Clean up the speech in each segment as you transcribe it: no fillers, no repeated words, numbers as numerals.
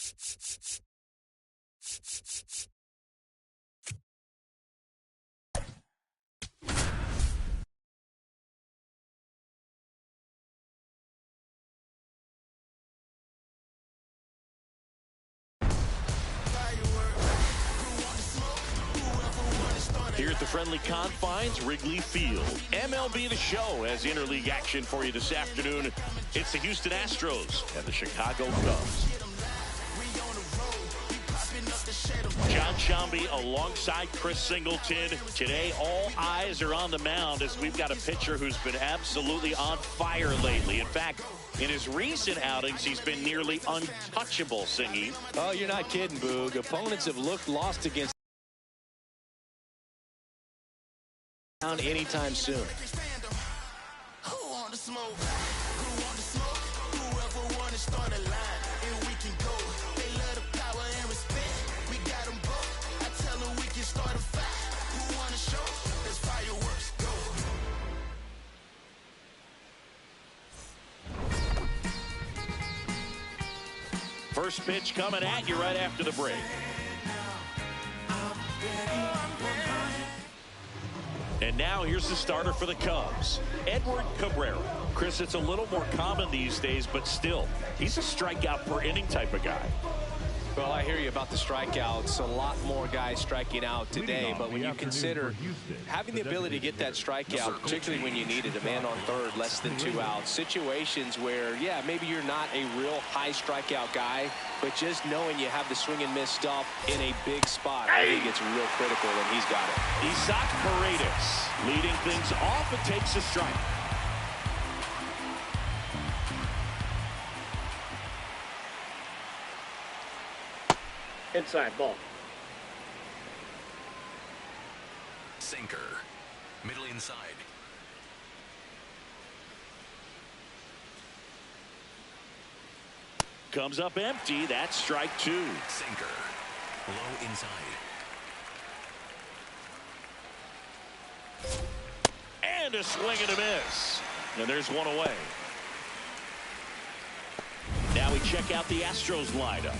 Here at the friendly confines, Wrigley Field. MLB The Show has interleague action for you this afternoon. It's the Houston Astros and the Chicago Cubs. John Shambi alongside Chris Singleton. Today, all eyes are on the mound as we've got a pitcher who's been absolutely on fire lately. In fact, in his recent outings, he's been nearly untouchable, Singy. Oh, you're not kidding, Boog. Opponents have lost against anytime soon. First pitch coming at you right after the break. And now here's the starter for the Cubs, Edward Cabrera. Chris, it's a little more common these days, but still, he's a strikeout per inning type of guy. Well, I hear you about the strikeouts. A lot more guys striking out today, but when you consider having the ability to get that strikeout, particularly when you need it, a man on third, less than 2 outs, situations where, yeah, maybe you're not a real high strikeout guy, but just knowing you have the swing and miss stuff in a big spot, I think it's real critical, and he's got it. Isaac Paredes leading things off and takes a strike. Inside ball. Sinker. Middle inside. Comes up empty. That's strike 2. Sinker. Low inside. And a swing and a miss. And there's one away. Now we check out the Astros lineup.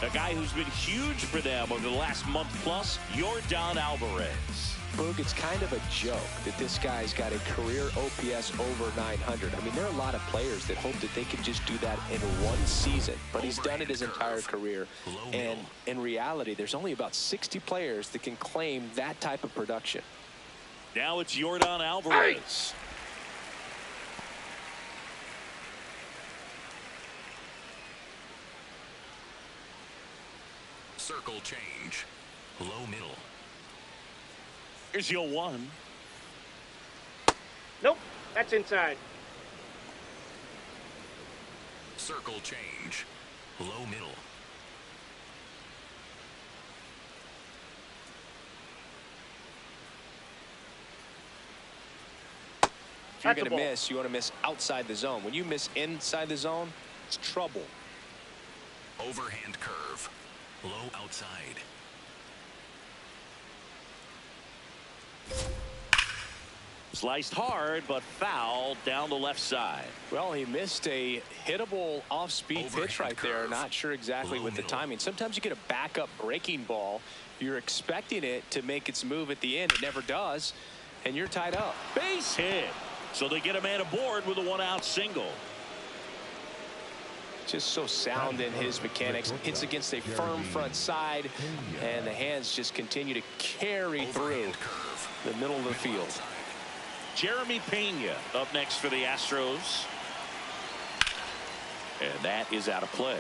A guy who's been huge for them over the last month plus, Yordan Alvarez. Boog, it's kind of a joke that this guy's got a career OPS over 900. I mean, there are a lot of players that hope that they can just do that in one season, but he's done it his entire career. And in reality, there's only about 60 players that can claim that type of production. Now it's Yordan Alvarez. Circle change. Low middle. Here's your 1. Nope, that's inside. Circle change. Low middle. If you're going to miss, you want to miss outside the zone. When you miss inside the zone, it's trouble. Overhand curve. Low outside. Sliced hard, but foul down the left side. Well, he missed a hittable off-speed pitch right there. Not sure exactly with the timing. Sometimes you get a backup breaking ball. You're expecting it to make its move at the end. It never does, and you're tied up. Base hit. So they get a man aboard with a 1-out single. Just so sound in his mechanics. Hits against a firm front side, and the hands just continue to carry through the middle of the field. Jeremy Pena up next for the Astros. And that is out of play.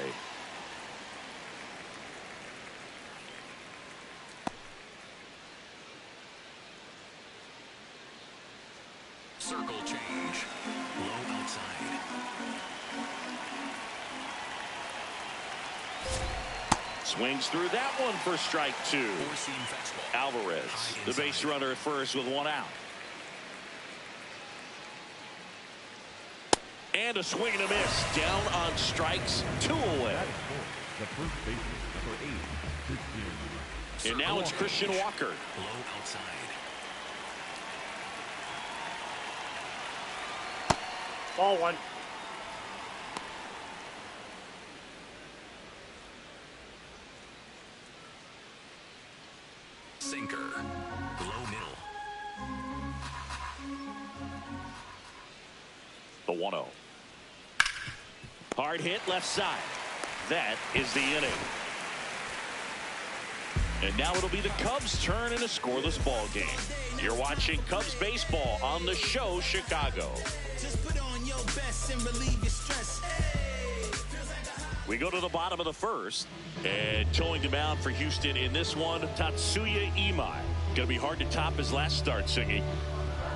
Circle change. Low outside. Swings through that one for strike 2. Alvarez, the base runner at first with 1 out. And a swing and a miss. Down on strikes, 2 away. And now it's Christian Walker. Low outside. Ball 1. Sinker. Low middle. The 1-0. Hard hit left side. That is the inning. And now it'll be the Cubs' turn in a scoreless ball game. You're watching Cubs baseball on the show Chicago. Just put on your best and relieve your stress. We go to the bottom of the first, and towing the mound for Houston in this one, Tatsuya Imai. Going to be hard to top his last start, Singy.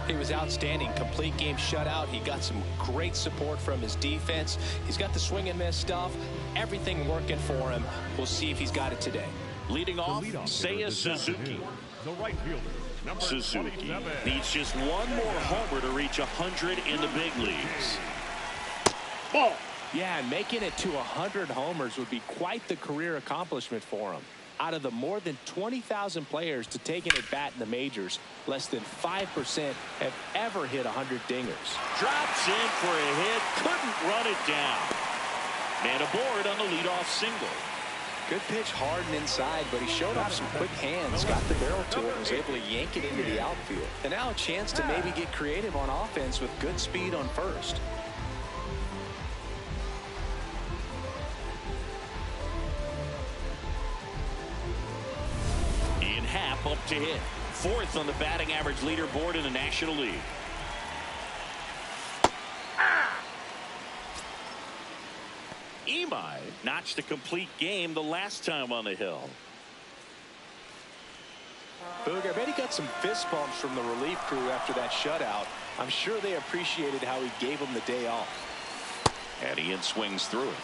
He was outstanding. Complete game shutout. He got some great support from his defense. He's got the swing and miss stuff. Everything working for him. We'll see if he's got it today. Leading off, Seiya Suzuki. The right fielder, number Suzuki 27. needs just one more homer to reach 100 in the big leagues. Ball. Yeah, and making it to 100 homers would be quite the career accomplishment for him. Out of the more than 20,000 players to take an at-bat in the majors, less than 5% have ever hit 100 dingers. Drops in for a hit, couldn't run it down. Man aboard on the leadoff single. Good pitch hard and inside, but he showed off some quick hands, got the barrel to it, and was able to yank it into the outfield. And now a chance to maybe get creative on offense with good speed on first. Ian Happ up to hit. Fourth on the batting average leaderboard in the National League. Imai notched a complete game the last time on the hill. Boog, I bet he got some fist bumps from the relief crew after that shutout. I'm sure they appreciated how he gave him the day off. And Ian swings through it.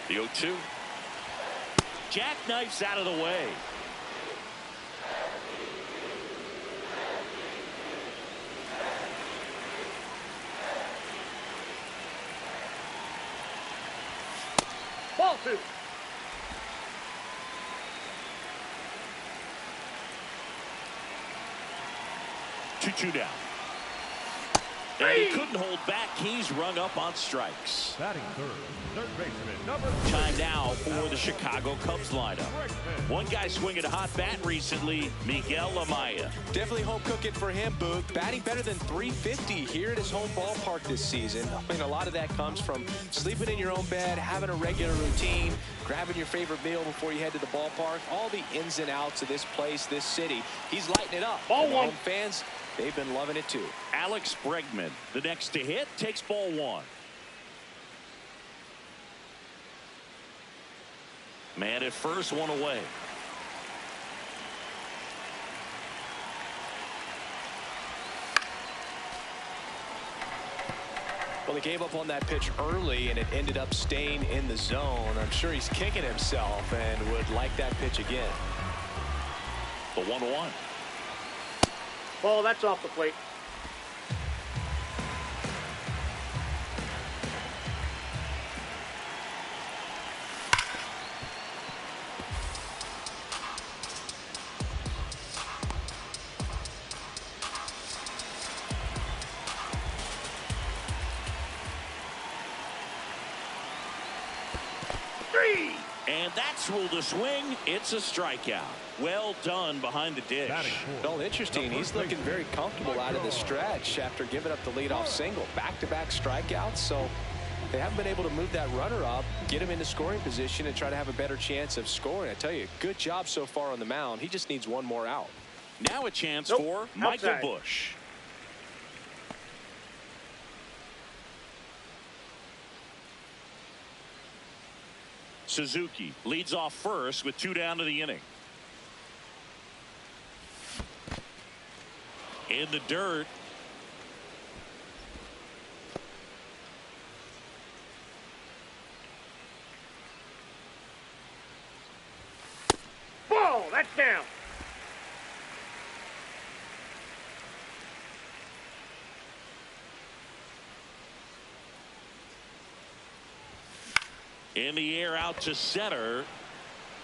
The 0-2. Jackknifes out of the way. Ball 2. 2-2 down. And he couldn't hold back. He's rung up on strikes. Batting third baseman, number 3. Time now for the Chicago Cubs lineup. One guy swinging a hot bat recently, Miguel Amaya. Definitely home cooking for him, Boog. Batting better than .350 here at his home ballpark this season. I mean, a lot of that comes from sleeping in your own bed, having a regular routine, grabbing your favorite meal before you head to the ballpark. All the ins and outs of this place, this city. He's lighting it up. Ball And the one. home fans, they've been loving it too. Alex Bregman, the next to hit, takes ball 1. Man at first, one away. Well, he gave up on that pitch early, and it ended up staying in the zone. I'm sure he's kicking himself and would like that pitch again. The 1-1. Ball, that's off the plate. And that's ruled a swing. It's a strikeout. Well done behind the dish. Well, interesting. He's looking very comfortable out of the stretch after giving up the leadoff single. Back-to-back strikeouts, so they haven't been able to move that runner up, get him into scoring position, and try to have a better chance of scoring. I tell you, good job so far on the mound. He just needs one more out. Now a chance for Michael Outside. Busch. Suzuki leads off first with 2 down to the inning. In the dirt. Ball, that's down. In the air out to center.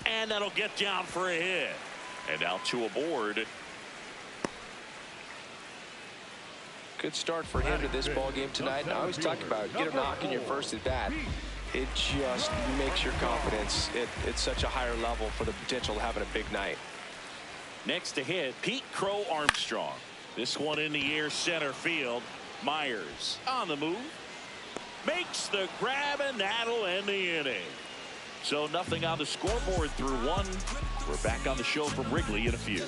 And that'll get down for a hit. And now 2 aboard. Good start for him to this ball game tonight. And I always talk about get a knock in your first at bat. It just makes your confidence at such a higher level for the potential of having a big night. Next to hit, Pete Crow Armstrong. This one in the air, center field. Myers on the move. Makes the grab, and that'll end the inning. So nothing on the scoreboard through one. We're back on the show from Wrigley in a few.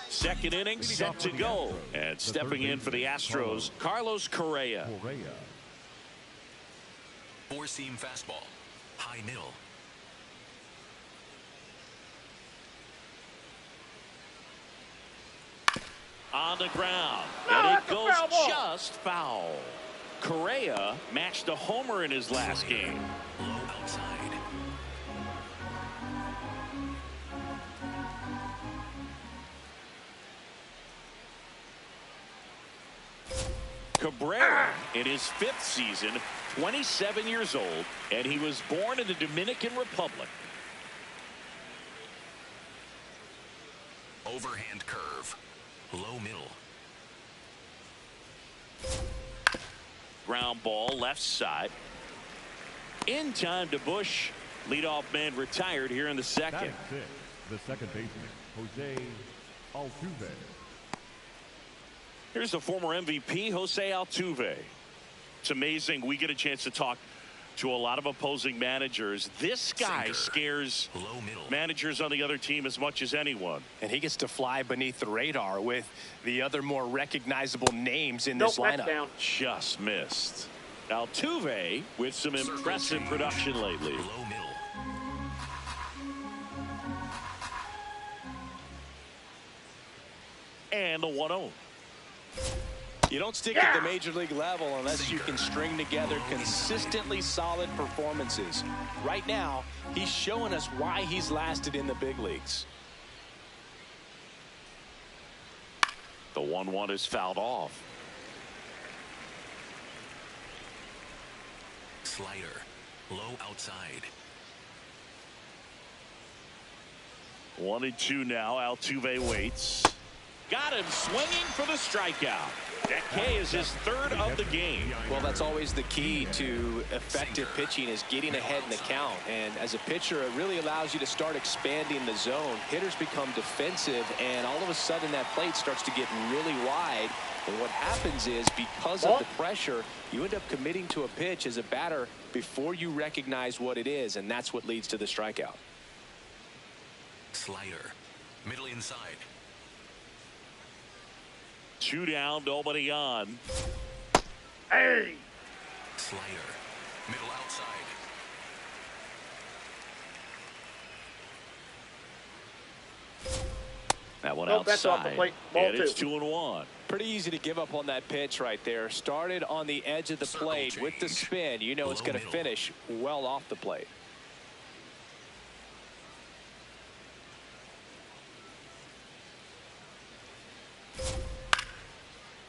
Second inning set to go. And stepping in for the Astros, Carlos Correa. Four-seam fastball. High middle. On the ground. And it goes just foul. Correa matched a homer in his last game. Low outside. Cabrera in his 5th season, 27 years old, and he was born in the Dominican Republic. Overhand curve. Low middle. Ground ball left side. In time to Bush. Leadoff man retired here in the second. The second baseman, Jose Altuve. Here's the former MVP, Jose Altuve. It's amazing. We get a chance to talk to a lot of opposing managers. This guy scares managers on the other team as much as anyone. And he gets to fly beneath the radar with the other more recognizable names in this lineup. Down. Just missed. Altuve with some impressive production lately. Low middle. And the 1-0. You don't stick at the major league level unless you can string together consistently solid performances. Right now, he's showing us why he's lasted in the big leagues. The 1-1 is fouled off. Slider. Low outside. 1-2 now. Altuve waits. Got him swinging for the strikeout. That K is his 3rd of the game. Well, that's always the key to effective pitching, is getting ahead in the count. And as a pitcher, it really allows you to start expanding the zone. Hitters become defensive, and all of a sudden that plate starts to get really wide. And what happens is, because of the pressure, you end up committing to a pitch as a batter before you recognize what it is, and that's what leads to the strikeout. Slider. Middle inside. 2 down, nobody on. Hey! Slider. Middle outside. That one Nope, outside. that's off the plate. Ball and it's 2. 2-1. Pretty easy to give up on that pitch right there. Started on the edge of the plate with the spin. You know it's going to finish well off the plate.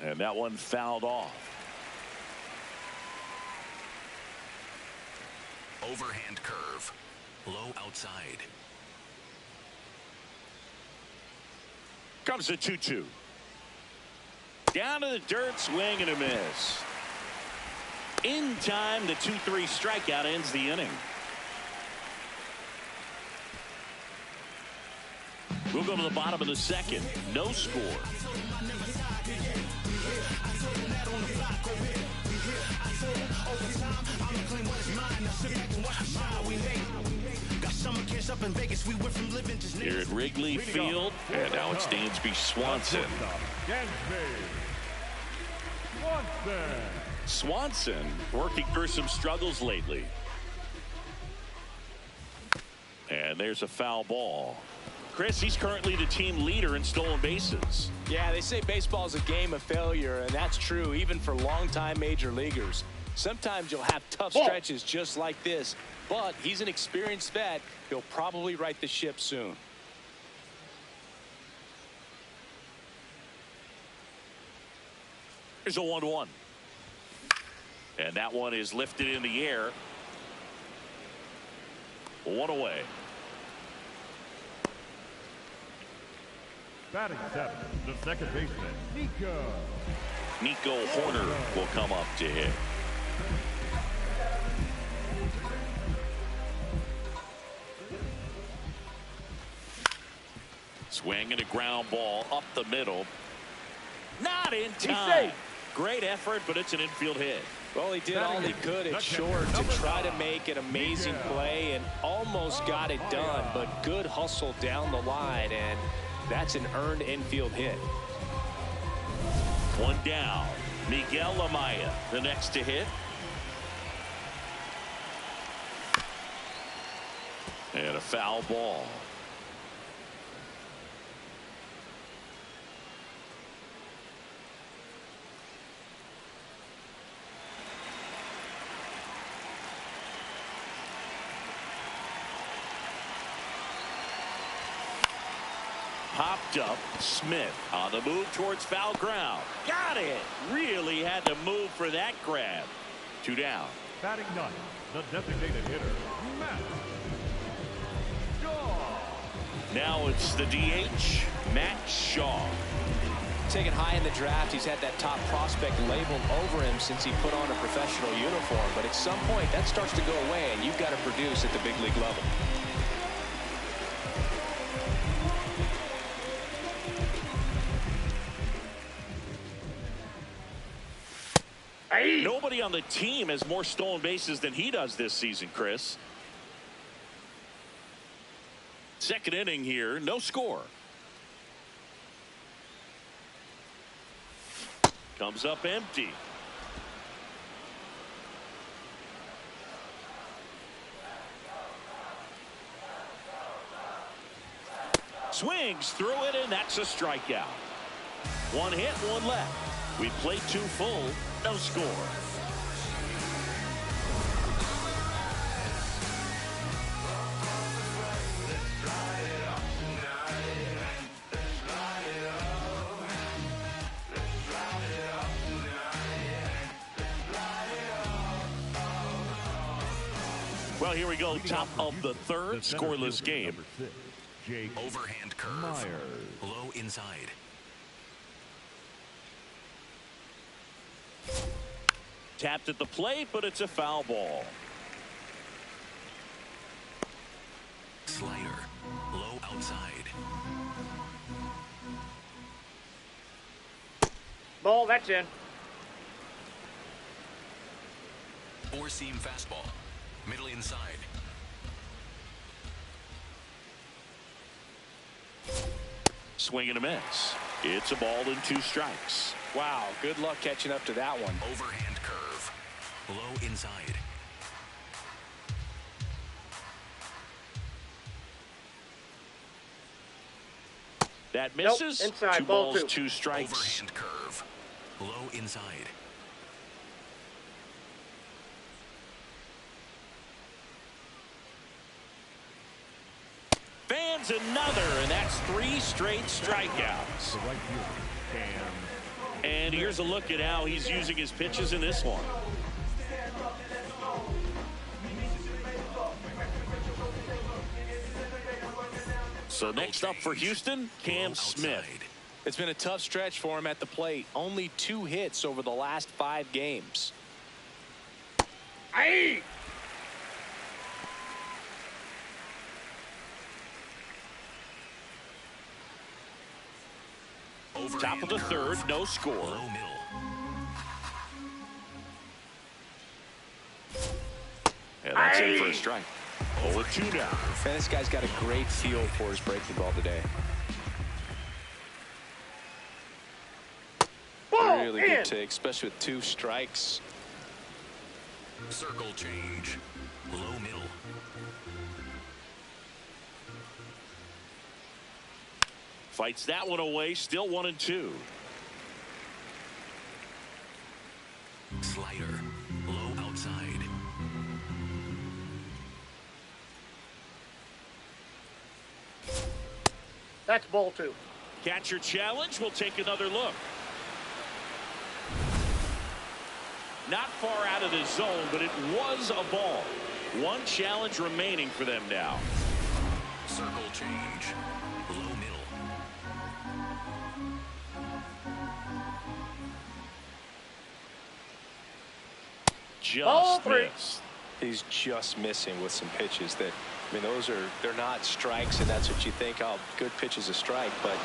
And that one fouled off. Overhand curve. Low outside. Comes the 2-2. Down to the dirt, swing and a miss. In time, the 2-3 strikeout ends the inning. We'll go to the bottom of the second. No score. Here at Wrigley Field, and now it's Dansby Swanson. Swanson working through some struggles lately. And there's a foul ball. Chris, he's currently the team leader in stolen bases. Yeah, they say baseball is a game of failure, and that's true even for longtime major leaguers. Sometimes you'll have tough stretches just like this, but he's an experienced vet. He'll probably right the ship soon. Here's a 1-1. And that one is lifted in the air. One away. Batting seventh, the second baseman, Nico Horner will come up to hit. Swing and a ground ball up the middle. Not in time. Great effort, but it's an infield hit. Well, he did all he could at short to try to make an amazing play and almost got it done, but good hustle down the line, and that's an earned infield hit. One down. Miguel Amaya, the next to hit. And a foul ball. Popped up. Smith on the move towards foul ground. Got it. Really had to move for that grab. Two down. Batting ninth, the designated hitter, Matt Shaw. Now it's the DH, Matt Shaw. Taken high in the draft, he's had that top prospect labeled over him since he put on a professional uniform. But at some point, that starts to go away, and you've got to produce at the big league level. Nobody on the team has more stolen bases than he does this season, Chris. Second inning here, no score. Comes up empty. Swings through it, and that's a strikeout. One hit, one left. We played two full, no score. Well, here we go. Top of the third, scoreless game. Overhand curve. Low inside. Tapped at the plate, but it's a foul ball. Slider. Low outside. Ball, that's in. Four-seam fastball. Middle inside. Swing and a miss. It's a ball and two strikes. Wow, good luck catching up to that one. Overhand curve. Low inside. That misses. Nope, inside, two ball balls, two. two strikes. Overhand curve. Low inside. Fans another, and that's three straight strikeouts. The right fielder, And here's a look at how he's using his pitches in this one. So next up for Houston, Cam Smith. It's been a tough stretch for him at the plate. Only 2 hits over the last 5 games. Aye. Top of the third, no score. Low middle. And that's in for a strike. 0-2 now. Man, this guy's got a great feel for his breaking ball today. Ball, Really in. good take, especially with 2 strikes. Circle change. Low middle. Fights that one away, still 1-2. Slider. Low outside. That's ball 2. Catcher challenge. We'll take another look. Not far out of the zone, but it was a ball. One challenge remaining for them now. Circle change. Low middle. Just missed. He's just missing with some pitches that, I mean, they're not strikes, and that's what you think, oh, good pitch is a strike, but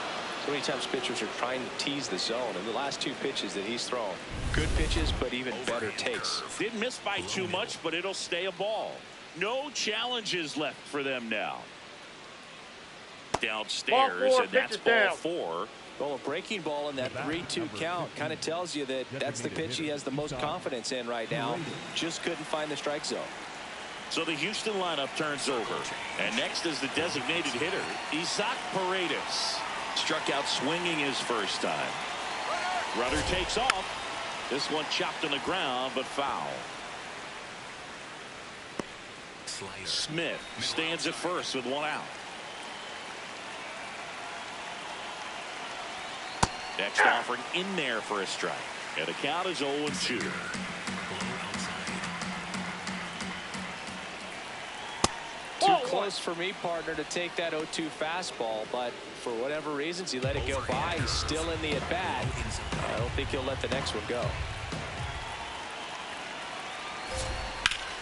so many times pitchers are trying to tease the zone, and the last two pitches that he's thrown, good pitches, but even better takes. Didn't miss by too much, but it'll stay a ball. No challenges left for them now. Downstairs, and that's ball 4. Well, a breaking ball in that 3-2 count kind of tells you that that's the pitch he has the most confidence in right now. Just couldn't find the strike zone. So the Houston lineup turns over. And next is the designated hitter, Isaac Paredes. Struck out swinging his first time. Rudder takes off. This one chopped on the ground, but foul. Smith stands at first with one out. Next offering in there for a strike. And the count is 0-2. Too close for me, partner, to take that 0-2 fastball, but for whatever reasons, he let it go by. He's still in the at-bat. I don't think he'll let the next one go.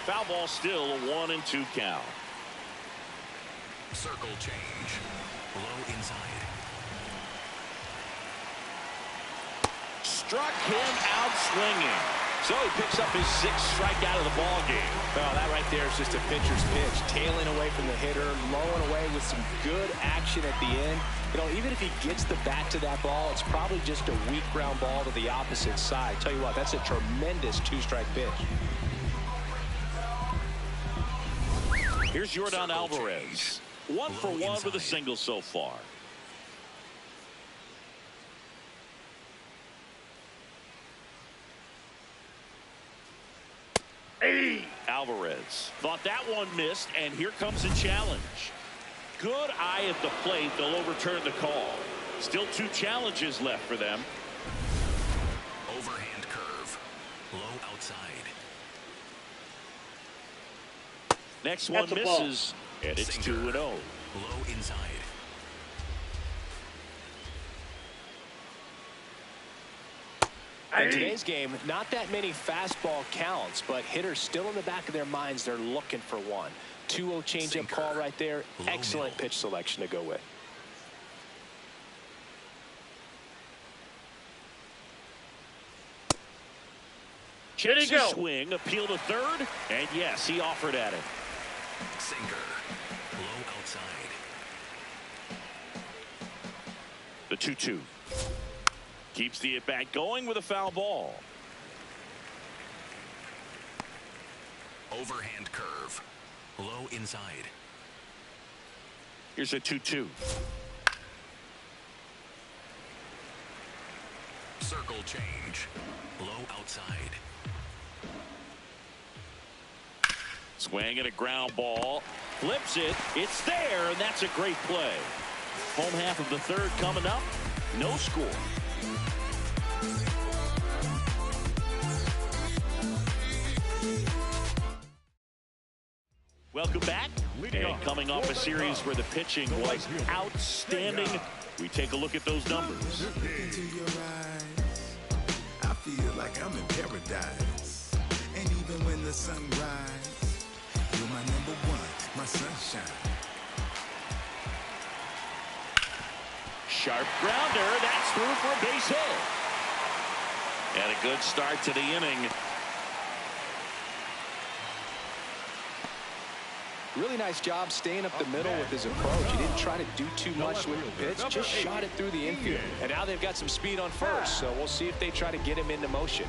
Foul ball still a 1-2 count. Circle change. Low inside. Struck him out swinging. So he picks up his 6th strikeout of the ball game. Well, that right there is just a pitcher's pitch. Tailing away from the hitter, lowing away with some good action at the end. You know, even if he gets the bat to that ball, it's probably just a weak ground ball to the opposite side. Tell you what, that's a tremendous 2-strike pitch. Here's Yordan Alvarez. 1 for 1 with a single so far. Alvarez thought that one missed, and here comes a challenge. Good eye at the plate. They'll overturn the call. Still 2 challenges left for them. Overhand curve. Low outside. Next one misses, and it's 2-0. Low inside. In today's game, not that many fastball counts, but hitters still in the back of their minds, they're looking for one. 2-0 changeup call right there. Excellent pitch selection to go with. Checks a swing, appeal to third, and yes, he offered at it. Sinker. Low outside. The 2-2. Keeps the at-bat going with a foul ball. Overhand curve. Low inside. Here's a 2-2. Circle change. Low outside. Swing and a ground ball. Flips it. It's there, and that's a great play. Home half of the 3rd coming up. No score. Welcome back. And coming off a series where the pitching was outstanding, we take a look at those numbers. Into your eyes, I feel like I'm in paradise. And even when the sun rises, you're my number one, my sunshine. Sharp grounder. That's through for a base hit. And a good start to the inning. Really nice job staying up the middle with his approach. He didn't try to do too much with the pitch, just shot it through the infield. And now they've got some speed on first, so we'll see if they try to get him into motion.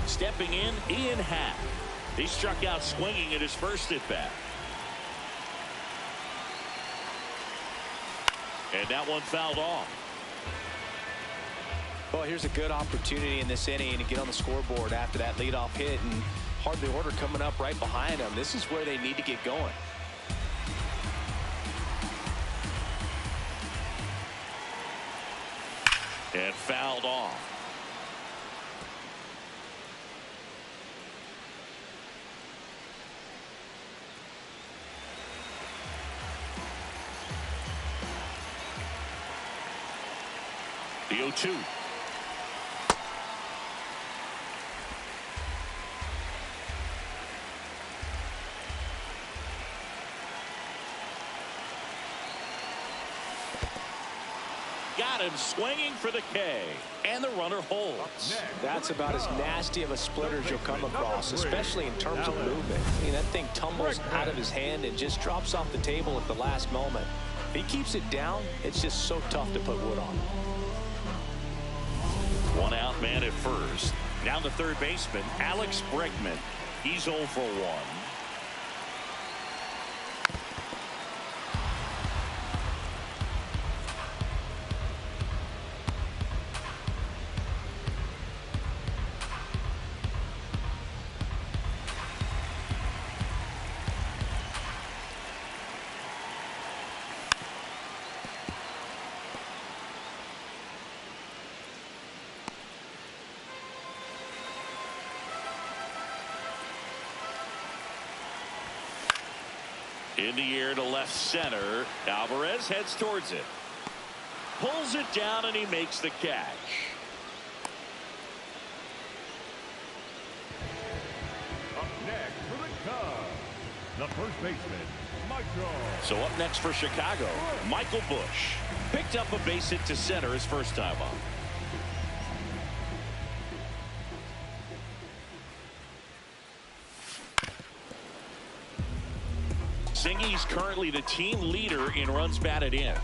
Stepping in, Ian Happ. He struck out swinging at his first at-bat. And that one fouled off. Well, here's a good opportunity in this inning to get on the scoreboard after that leadoff hit, and hardly order coming up right behind them. This is where they need to get going. And fouled off. The 0-2. Got him swinging for the K, and the runner holds. That's about as nasty of a splitter as you'll come across, especially in terms of movement. I mean, that thing tumbles out of his hand and just drops off the table at the last moment. If he keeps it down, it's just so tough to put wood on. One out man at first. Now the third baseman, Alex Bregman. He's 0 for 1. In the air to left center. Alvarez heads towards it. Pulls it down and he makes the catch. Up next for the Cubs, the first baseman, Michael. So up next for Chicago, Michael Busch. Picked up a base hit to center his first time up. Singy's currently the team leader in runs batted in.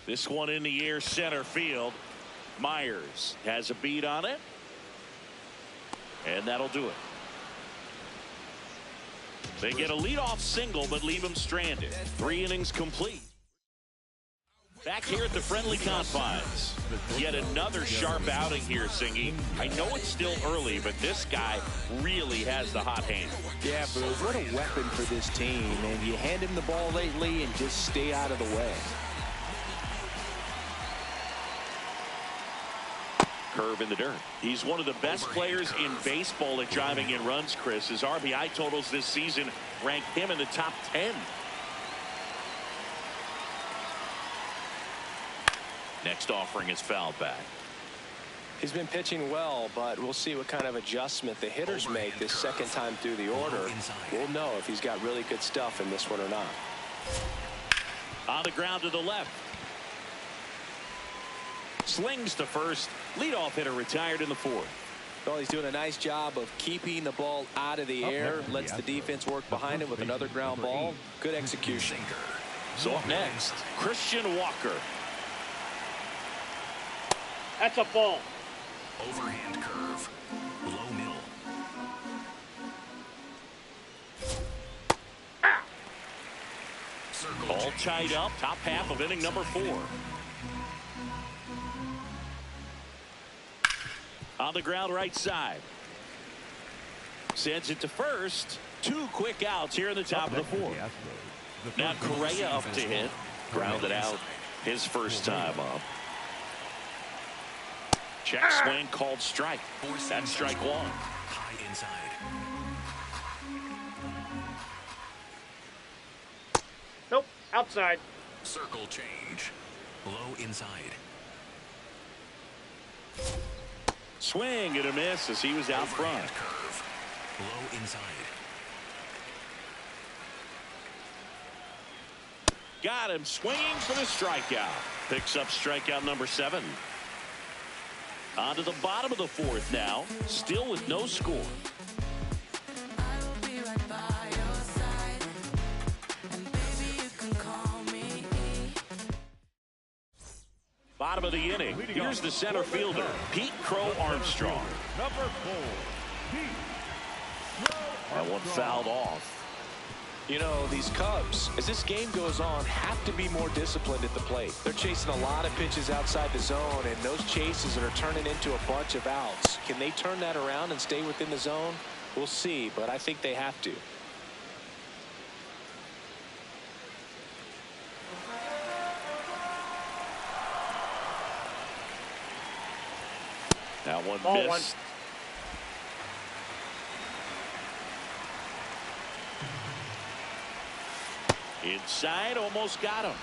This one in the air center field. Myers has a beat on it. And that'll do it. They get a leadoff single but leave him stranded. 3 innings complete. Back here at the friendly confines. Yet another sharp outing here, Singy. I know it's still early, but this guy really has the hot hand. Yeah, Booth, what a weapon for this team. And you hand him the ball lately and just stay out of the way. Curve in the dirt. He's one of the best players in baseball at driving in runs, Chris. His RBI totals this season rank him in the top 10. Next offering is fouled back. He's been pitching well, but we'll see what kind of adjustment the hitters make this second time through the order. We'll know if he's got really good stuff in this one or not. On the ground to the left. Slings to first. Leadoff hitter retired in the 4th. Well, he's doing a nice job of keeping the ball out of the air. Lets the defense work behind him with another ground ball. Good execution. So up next, Christian Walker. That's a ball. Overhand curve. Low mill. Circle All change. tied up. Top half of inning number 4. On the ground right side. Sends it to first. 2 quick outs here in the top of the 4th. Now Correa up to hit. Grounded out his first time up. Check swing called strike. That's strike 1. High inside. Nope, outside. Circle change. Low inside. Swing and a miss as he was out front. Overhand curve. Low inside. Got him swinging for the strikeout. Picks up strikeout number 7. On to the bottom of the 4th now. Still with no score. Bottom of the inning. Here's the center fielder, Pete Crow Armstrong. Number 4, Pete That one fouled off. You know, these Cubs, as this game goes on, have to be more disciplined at the plate. They're chasing a lot of pitches outside the zone, and those chases that are turning into a bunch of outs. Can they turn that around and stay within the zone? We'll see, but I think they have to. That one Ball missed. one. Inside, almost got him.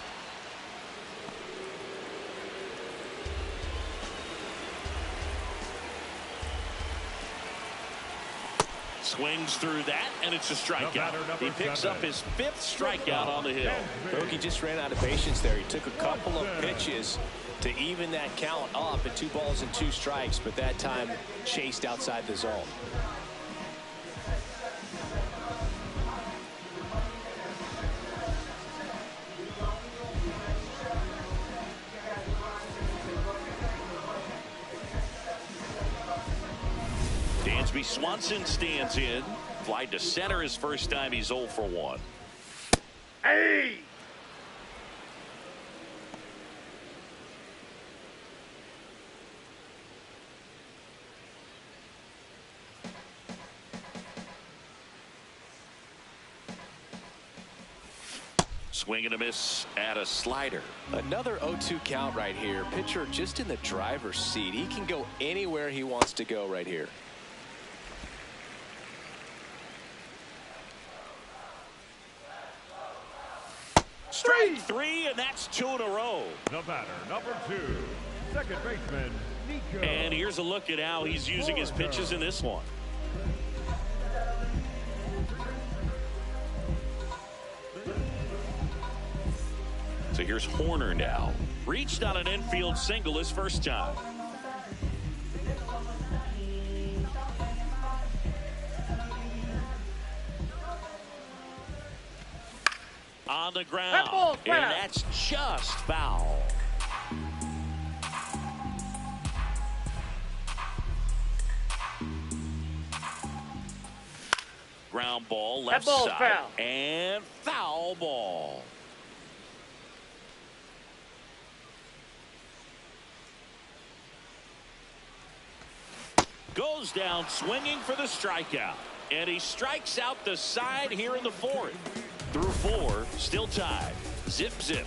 Swings through that, and it's a strikeout. He picks up his 5th strikeout on the hill. He just ran out of patience there. He took a couple of pitches to even that count up at 2 balls and 2 strikes, but that time chased outside the zone. Dansby Swanson stands in. Fly to center his first time. He's 0 for 1. Hey! Swing and a miss at a slider. Another 0-2 count right here. Pitcher just in the driver's seat. He can go anywhere he wants to go right here. Strike 3, and that's 2 in a row. The batter, number 2, second baseman, Nico. And here's a look at how he's using his pitches in this one. So here's Horner now. Reached on an infield single his first time. On the ground, and that's just foul. Ground ball left side, foul. and foul ball. Goes down swinging for the strikeout, and he strikes out the side here in the 4th. Through 4, still tied. Zip, zip.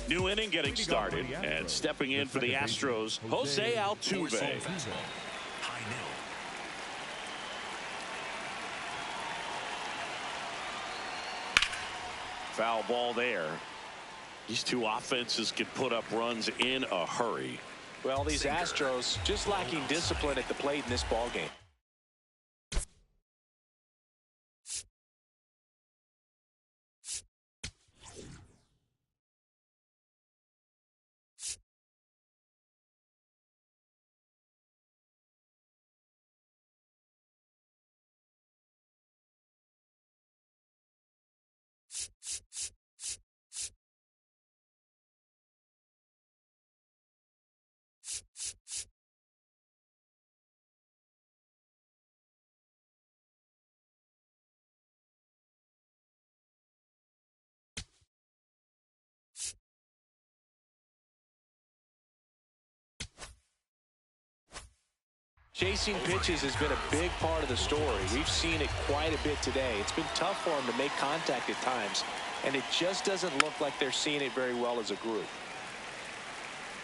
New inning getting started, and stepping in for the Astros, Jose Altuve. Foul ball there. These two offenses can put up runs in a hurry. Well, these Astros just lacking discipline at the plate in this ball game. Chasing pitches has been a big part of the story. We've seen it quite a bit today. It's been tough for them to make contact at times, and it just doesn't look like they're seeing it very well as a group.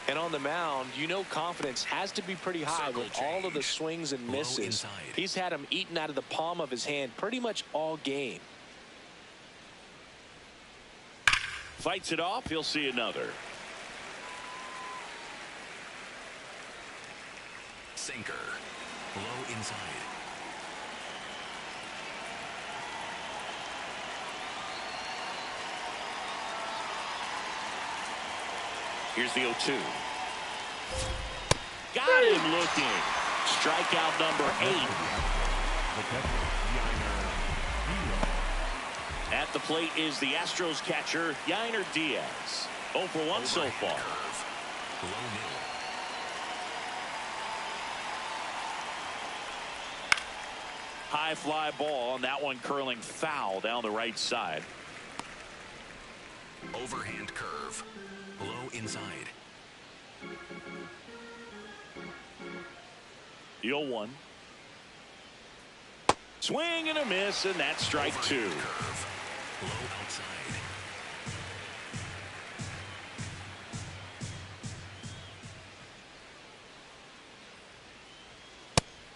And on the mound, you know confidence has to be pretty high with all of the swings and misses. He's had them eaten out of the palm of his hand pretty much all game. Fights it off. He'll see another. Sinker. Low inside. Here's the 0-2. Got him looking. Strikeout number 8. At the plate is the Astros catcher, Yainer Diaz. 0 for 1 so far. High fly ball, and that one curling foul down the right side. Overhand curve. Low inside. The 0-1. Swing and a miss, and that's strike 2. Curve. Low outside.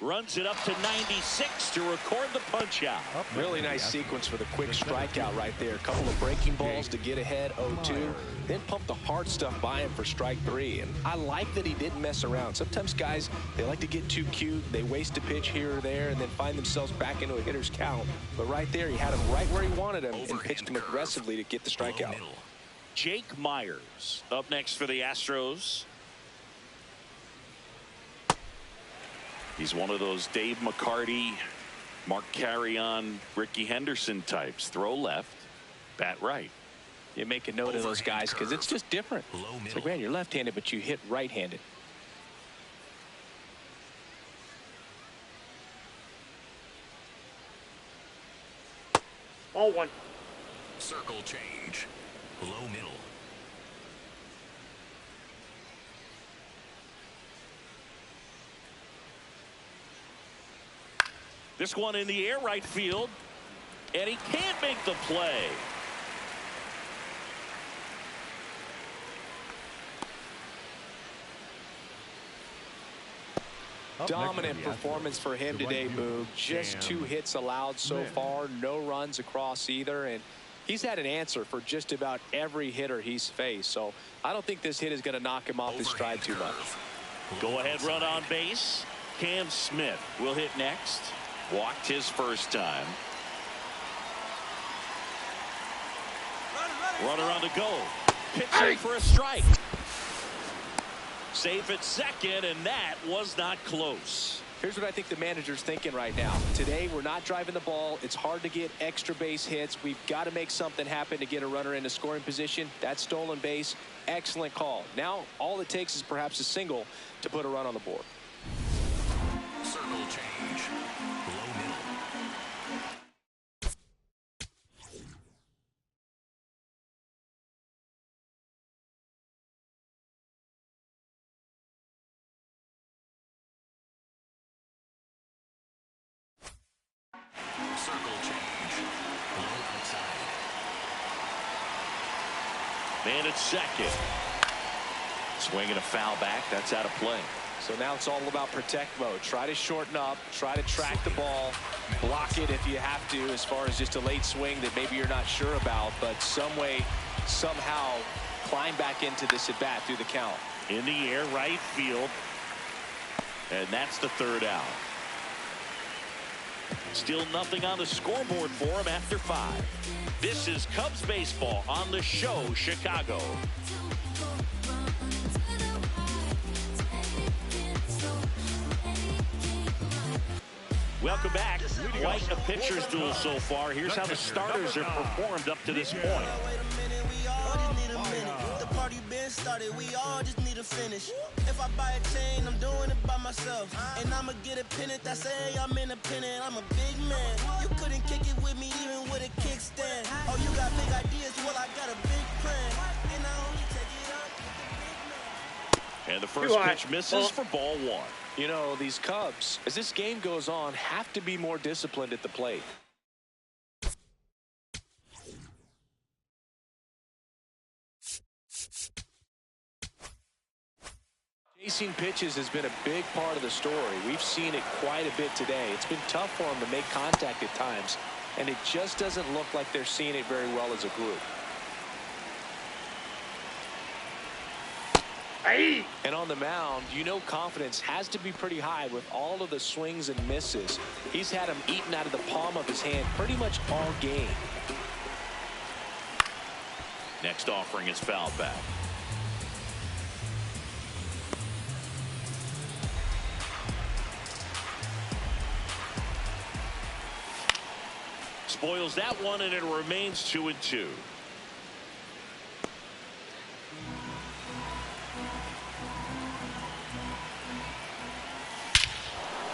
runs it up to 96 to record the punch out. Really nice sequence for the quick strikeout right there. A couple of breaking balls to get ahead 0-2, then pump the hard stuff by him for strike 3. And I like that he didn't mess around. Sometimes guys, they like to get too cute. They waste a pitch here or there and then find themselves back into a hitter's count. But right there, he had him right where he wanted him and pitched him aggressively to get the strikeout. Jake Myers up next for the Astros. He's one of those Dave McCarty, Mark Carrion, Ricky Henderson types. Throw left, bat right. You make a note of those guys because it's just different. It's like, man, you're left-handed, but you hit right-handed. All one. Circle change. Low middle. This one in the air right field, and he can't make the play. Dominant performance for him today, Boog. Just 2 hits allowed so far, no runs across either, and he's had an answer for just about every hitter he's faced. So I don't think this hit is going to knock him off his stride too much. Go ahead run on base. Cam Smith will hit next. Walked his first time. Runner on the go. Pitching for a strike. Safe at second, and that was not close. Here's what I think the manager's thinking right now. Today, we're not driving the ball. It's hard to get extra base hits. We've got to make something happen to get a runner into scoring position. That stolen base, excellent call. Now, all it takes is perhaps a single to put a run on the board. Circle change. Low middle. Circle change. Low outside. Man at second. Swinging a foul back. That's out of play. So now it's all about protect mode. Try to shorten up, try to track the ball, block it if you have to, as far as just a late swing that maybe you're not sure about, but some way, somehow climb back into this at bat through the count. In the air right field, and that's the third out. Still nothing on the scoreboard for him after 5. This is Cubs baseball on the show, Chicago. Welcome back. Quite a pitcher's duel so far. Here's how the starters have performed up to this point. The party been started, we all just need to finish. If I buy a chain, I'm doing it by myself. And I'ma get a pennant that say I'm independent. I'm a big man. You couldn't kick it with me even with a kickstand. Oh, you got big ideas? Well, I got a big plan. And I only take it up with the big man. And the first pitch misses for ball 1. You know, these Cubs, as this game goes on, have to be more disciplined at the plate. Chasing pitches has been a big part of the story. We've seen it quite a bit today. It's been tough for them to make contact at times, and it just doesn't look like they're seeing it very well as a group. And on the mound, you know confidence has to be pretty high with all of the swings and misses. He's had them eaten out of the palm of his hand pretty much all game. Next offering is fouled back. Spoils that one, and it remains 2-2.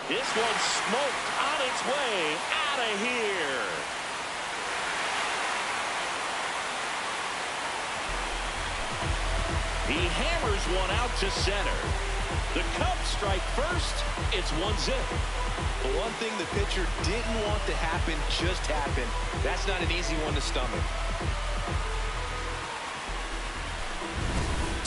This one's smoked on its way out of here. He hammers one out to center. The Cubs strike first. It's 1-0. The one thing the pitcher didn't want to happen just happened. That's not an easy one to stomach.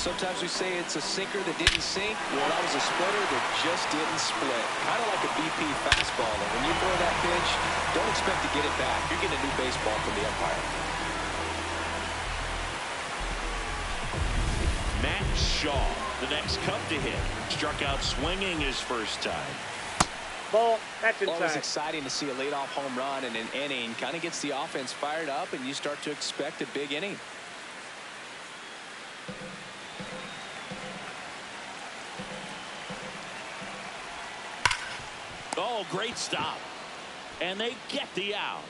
Sometimes we say it's a sinker that didn't sink. Well, that was a splitter that just didn't split. Kind of like a BP fastball. And when you throw that pitch, don't expect to get it back. You're getting a new baseball from the umpire. Matt Shaw, the next Cub to hit. Struck out swinging his first time. Ball. That's inside. Always exciting to see a leadoff home run in an inning. Kind of gets the offense fired up, and you start to expect a big inning. Oh, great stop. And they get the out.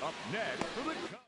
Up next for the